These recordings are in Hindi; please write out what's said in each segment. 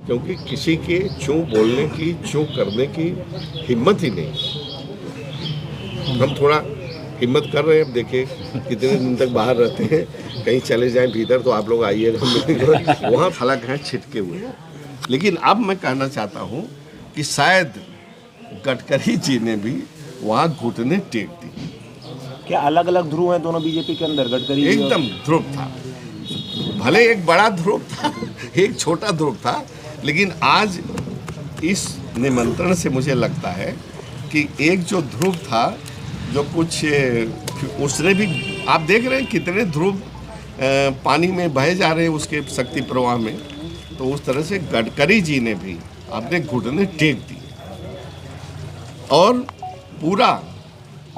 क्योंकि किसी के चूँ बोलने की, चूँ करने की हिम्मत ही नहीं। हम थोड़ा हिम्मत कर रहे हैं। अब देखिए कितने दिन तक बाहर रहते हैं, कहीं चले जाएं भीतर तो आप लोग आइएगा। वहाँ फलक हैं छिटके हुए। लेकिन अब मैं कहना चाहता हूँ कि शायद गडकरी जी ने भी वहाँ घुटने टेक दी। क्या अलग अलग ध्रुव हैं दोनों बीजेपी के अंदर, गडकरी जी? एकदम ध्रुव था, भले एक बड़ा ध्रुव था, एक छोटा ध्रुव था, लेकिन आज इस निमंत्रण से मुझे लगता है कि एक जो ध्रुव था, जो कुछ उसने भी, आप देख रहे हैं कितने ध्रुव पानी में बहे जा रहे हैं उसके शक्ति प्रवाह में, तो उस तरह से गडकरी जी ने भी अपने घुटने टेक दिए और पूरा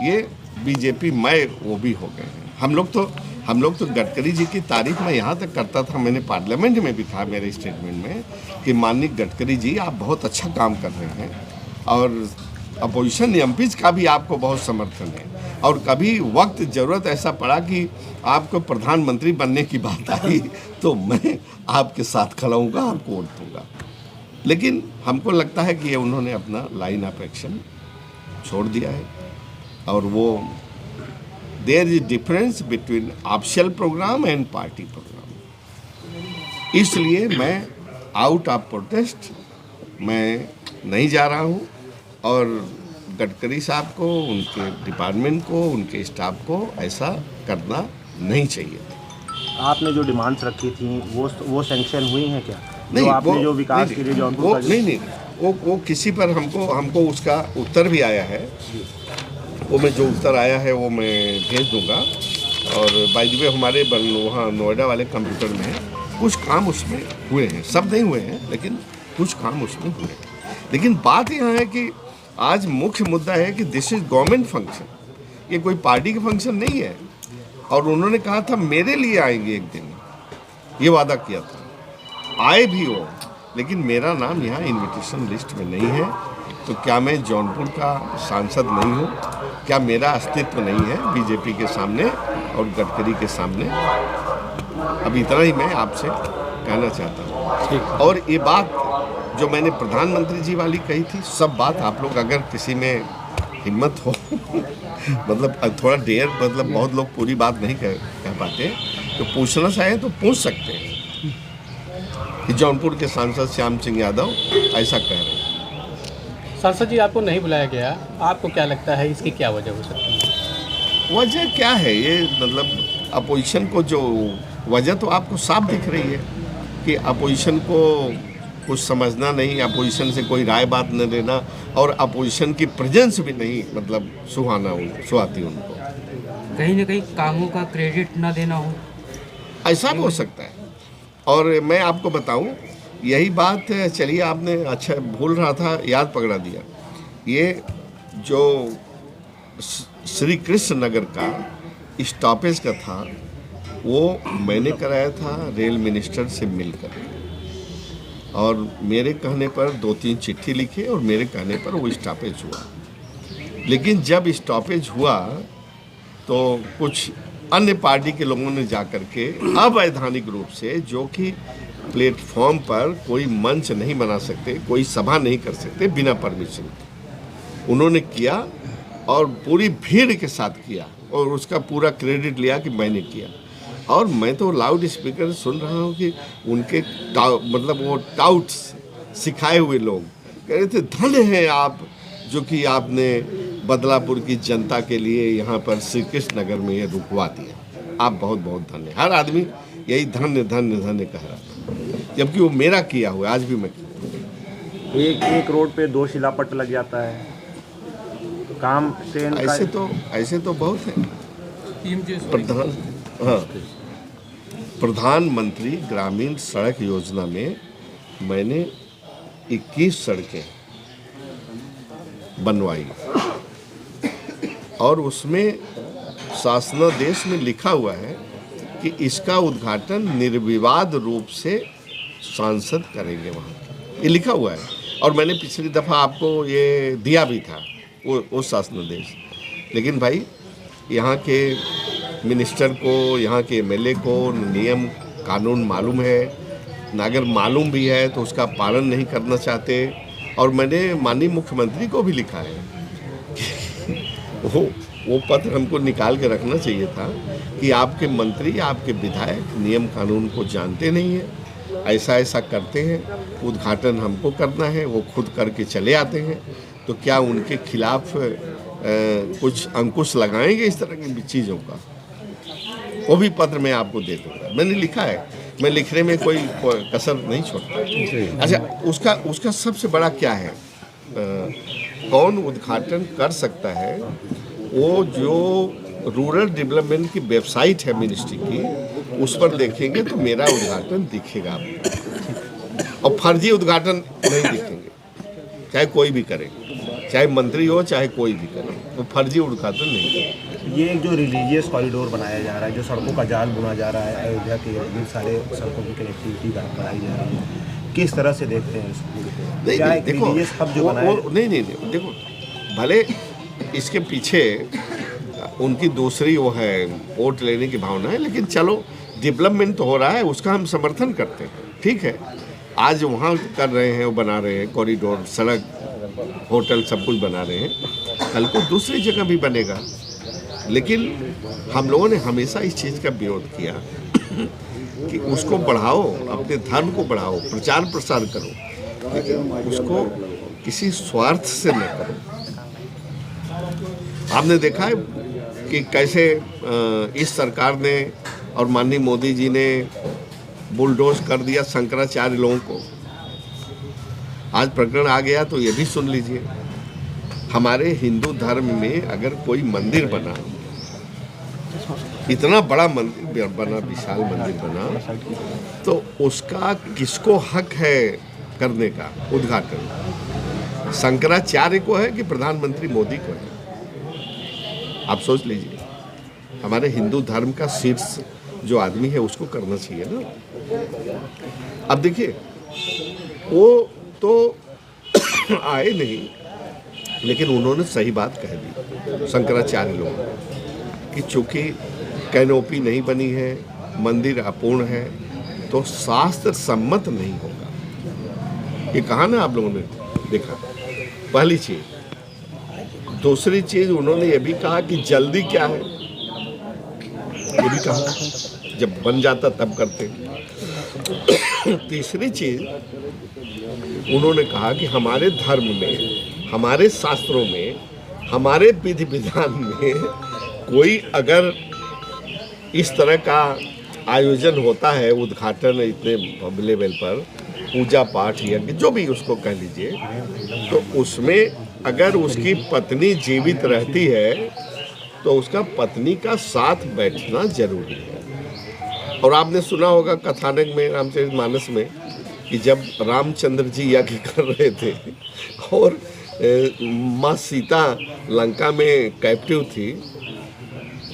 ये बीजेपी मय वो भी हो गए हैं। हम लोग तो गडकरी जी की तारीफ मैं यहाँ तक करता था, मैंने पार्लियामेंट में भी कहा मेरे स्टेटमेंट में कि माननीय गडकरी जी आप बहुत अच्छा काम कर रहे हैं और अपोजिशन एमपीज का भी आपको बहुत समर्थन है, और कभी वक्त ज़रूरत ऐसा पड़ा कि आपको प्रधानमंत्री बनने की बात आई तो मैं आपके साथ खड़ा हूँगा, आपको वोट दूँगा। लेकिन हमको लगता है कि ये उन्होंने अपना लाइन ऑफ एक्शन छोड़ दिया है और वो there is difference between official programme and party programme. इसलिए मैं आउट ऑफ प्रोटेस्ट मैं नहीं जा रहा हूँ और गडकरी साहब को, उनके डिपार्टमेंट को, उनके स्टाफ को ऐसा करना नहीं चाहिए। आपने जो डिमांड्स रखी थी वो सैंक्शन हुई हैं क्या? नहीं, जो आपने जो विकास के लिए जौनपुर का नहीं वो किसी पर हमको उसका उत्तर भी आया है, वो मैं जो उत्तर आया है वो मैं भेज दूंगा। और बाय द वे हमारे वहाँ नोएडा वाले कंप्यूटर में कुछ काम उसमें हुए हैं, सब नहीं हुए हैं लेकिन कुछ काम उसमें हुए हैं। लेकिन बात यहाँ है कि आज मुख्य मुद्दा है कि दिस इज गवर्नमेंट फंक्शन, ये कोई पार्टी का फंक्शन नहीं है। और उन्होंने कहा था मेरे लिए आएंगे एक दिन, ये वादा किया था, आए भी हो, लेकिन मेरा नाम यहाँ इनविटेशन लिस्ट में नहीं है। तो क्या मैं जौनपुर का सांसद नहीं हूँ? क्या मेरा अस्तित्व नहीं है बीजेपी के सामने और गडकरी के सामने? अब इतना ही मैं आपसे कहना चाहता हूँ। और ये बात जो मैंने प्रधानमंत्री जी वाली कही थी, सब बात आप लोग अगर किसी में हिम्मत हो मतलब थोड़ा डेयर, मतलब बहुत लोग पूरी बात नहीं कह पाते, तो पूछना चाहे तो पूछ सकते हैं कि जौनपुर के सांसद श्याम सिंह यादव ऐसा कह रहे हैं। सांसद जी आपको नहीं बुलाया गया, आपको क्या लगता है इसकी क्या वजह हो सकती है? वजह क्या है? ये मतलब अपोजिशन को जो वजह तो आपको साफ दिख रही है कि अपोजिशन को कुछ समझना नहीं, अपोजिशन से कोई राय बात न लेना और अपोजिशन की प्रेजेंस भी नहीं मतलब सुहाती उनको। कहीं ना कहीं कामों का क्रेडिट ना देना हो, ऐसा भी हो सकता है। और मैं आपको बताऊं, यही बात चलिए आपने अच्छा भूल रहा था, याद पकड़ा दिया। ये जो श्री कृष्ण नगर का स्टॉपेज का था वो मैंने कराया था रेल मिनिस्टर से मिलकर, और मेरे कहने पर 2-3 चिट्ठी लिखे और मेरे कहने पर वो स्टॉपेज हुआ। लेकिन जब स्टॉपेज हुआ तो कुछ अन्य पार्टी के लोगों ने जाकर के अवैधानिक रूप से, जो कि प्लेटफॉर्म पर कोई मंच नहीं बना सकते, कोई सभा नहीं कर सकते बिना परमिशन के, उन्होंने किया और पूरी भीड़ के साथ किया और उसका पूरा क्रेडिट लिया कि मैंने किया। और मैं तो लाउड स्पीकर सुन रहा हूँ कि उनके मतलब वो टाउट्स सिखाए हुए लोग कह रहे थे धन्य हैं आप जो कि आपने बदलापुर की जनता के लिए यहाँ पर श्री कृष्ण नगर में ये रुकवा दिया, आप बहुत बहुत धन्य। हर आदमी यही धन्य धन्य धन्य कह रहा था, जबकि वो मेरा किया हुआ आज भी मैं एक रोड पे 2 शिलापट लग जाता है, तो काम ट्रेन ऐसे तो बहुत है। प्रधानमंत्री ग्रामीण सड़क योजना में मैंने 21 सड़कें बनवाई और उसमें शासनादेश में लिखा हुआ है कि इसका उद्घाटन निर्विवाद रूप से सांसद करेंगे, वहाँ ये लिखा हुआ है। और मैंने पिछली दफ़ा आपको ये दिया भी था वो शासनादेश। लेकिन भाई यहाँ के मिनिस्टर को, यहाँ के एमएलए को नियम कानून मालूम है अगर मालूम भी है तो उसका पालन नहीं करना चाहते। और मैंने माननीय मुख्यमंत्री को भी लिखा है वो पत्र हमको निकाल के रखना चाहिए था कि आपके मंत्री, आपके विधायक नियम कानून को जानते नहीं हैं, ऐसा ऐसा करते हैं, उद्घाटन हमको करना है, वो खुद करके चले आते हैं, तो क्या उनके खिलाफ कुछ अंकुश लगाएंगे इस तरह की चीज़ों का। वो भी पत्र मैं आपको दे दूँगा, मैंने लिखा है, मैं लिखने में कोई कसर नहीं छोड़ता। अच्छा, उसका सबसे बड़ा क्या है, कौन उद्घाटन कर सकता है, वो जो रूरल डेवलपमेंट की वेबसाइट है मिनिस्ट्री की, उस पर देखेंगे तो मेरा उद्घाटन दिखेगा आपको, और फर्जी उद्घाटन नहीं दिखेंगे, चाहे कोई भी करे, चाहे मंत्री हो चाहे कोई भी करे, वो फर्जी उद्घाटन नहीं करे। ये एक जो रिलीजियस कॉरिडोर बनाया जा रहा है, जो सड़कों का जाल बुना जा रहा है, अयोध्या के ये सारे सड़कों की कनेक्टिविटी बनाई जा रही है, किस तरह से देखते हैं इसको? नहीं, देखो, रिलीजियस हब जो बनाया नहीं, देखो, भले इसके पीछे उनकी दूसरी वो है वोट लेने की भावना है, लेकिन चलो डेवलपमेंट तो हो रहा है, उसका हम समर्थन करते हैं, ठीक है। आज वहाँ कर रहे हैं, वो बना रहे हैं कॉरिडोर, सड़क, होटल, सब कुछ बना रहे हैं, कल को दूसरी जगह भी बनेगा। लेकिन हम लोगों ने हमेशा इस चीज़ का विरोध किया कि उसको बढ़ाओ, अपने धर्म को बढ़ाओ, प्रचार प्रसार करो, लेकिन उसको किसी स्वार्थ से न करो। आपने देखा है कि कैसे इस सरकार ने और माननीय मोदी जी ने बुलडोज कर दिया शंकराचार्य लोगों को। आज प्रकरण आ गया तो ये भी सुन लीजिए, हमारे हिंदू धर्म में अगर कोई मंदिर बना, इतना बड़ा मंदिर बना, विशाल मंदिर बना, तो उसका किसको हक है करने का उद्घाटन? शंकराचार्य को है कि प्रधानमंत्री मोदी को है? आप सोच लीजिए, हमारे हिंदू धर्म का शीर्ष जो आदमी है उसको करना चाहिए ना। अब देखिए, वो तो आए नहीं, लेकिन उन्होंने सही बात कह दी शंकराचार्य लोग कि चूंकि कैनोपी नहीं बनी है, मंदिर अपूर्ण है, तो शास्त्र सम्मत नहीं होगा। ये कहा ना आप लोगों ने देखा, पहली चीज। दूसरी चीज उन्होंने ये भी कहा कि जल्दी क्या है, ये भी कहा, जब बन जाता तब करते। तीसरी चीज उन्होंने कहा कि हमारे धर्म में, हमारे शास्त्रों में, हमारे विधि विधान में कोई अगर इस तरह का आयोजन होता है, उद्घाटन इतने लेवल पर, पूजा पाठ या जो भी उसको कह लीजिए, तो उसमें अगर उसकी पत्नी जीवित रहती है तो उसका पत्नी का साथ बैठना जरूरी है। और आपने सुना होगा कथानक में, रामचरितमानस में, कि जब रामचंद्र जी यज्ञ कर रहे थे और माँ सीता लंका में कैप्टिव थी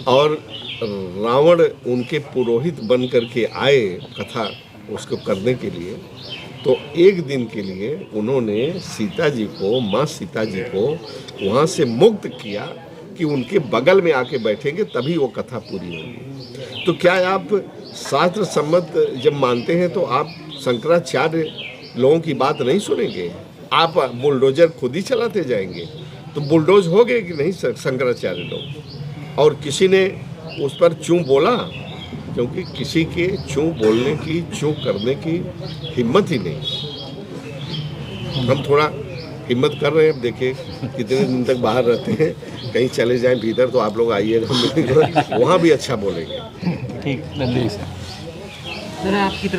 और रावण उनके पुरोहित बन करके आए कथा उसको करने के लिए, तो एक दिन के लिए उन्होंने सीता जी को, माँ सीता जी को वहाँ से मुक्त किया कि उनके बगल में आके बैठेंगे तभी वो कथा पूरी होगी। तो क्या आप शास्त्र सम्मत जब मानते हैं तो आप शंकराचार्य लोगों की बात नहीं सुनेंगे? आप बुलडोजर खुद ही चलाते जाएंगे तो बुलडोज हो गए कि नहीं शंकराचार्य लोग? और किसी ने उस पर चूं बोला, क्योंकि किसी के चूं बोलने की, चूं करने की हिम्मत ही नहीं। हम थोड़ा हिम्मत कर रहे हैं। देखिए कितने दिन तक बाहर रहते हैं, कहीं चले जाएं भीतर तो आप लोग आइएगा, वहाँ भी अच्छा बोलेंगे। ठीक, धन्यवाद सर। आपकी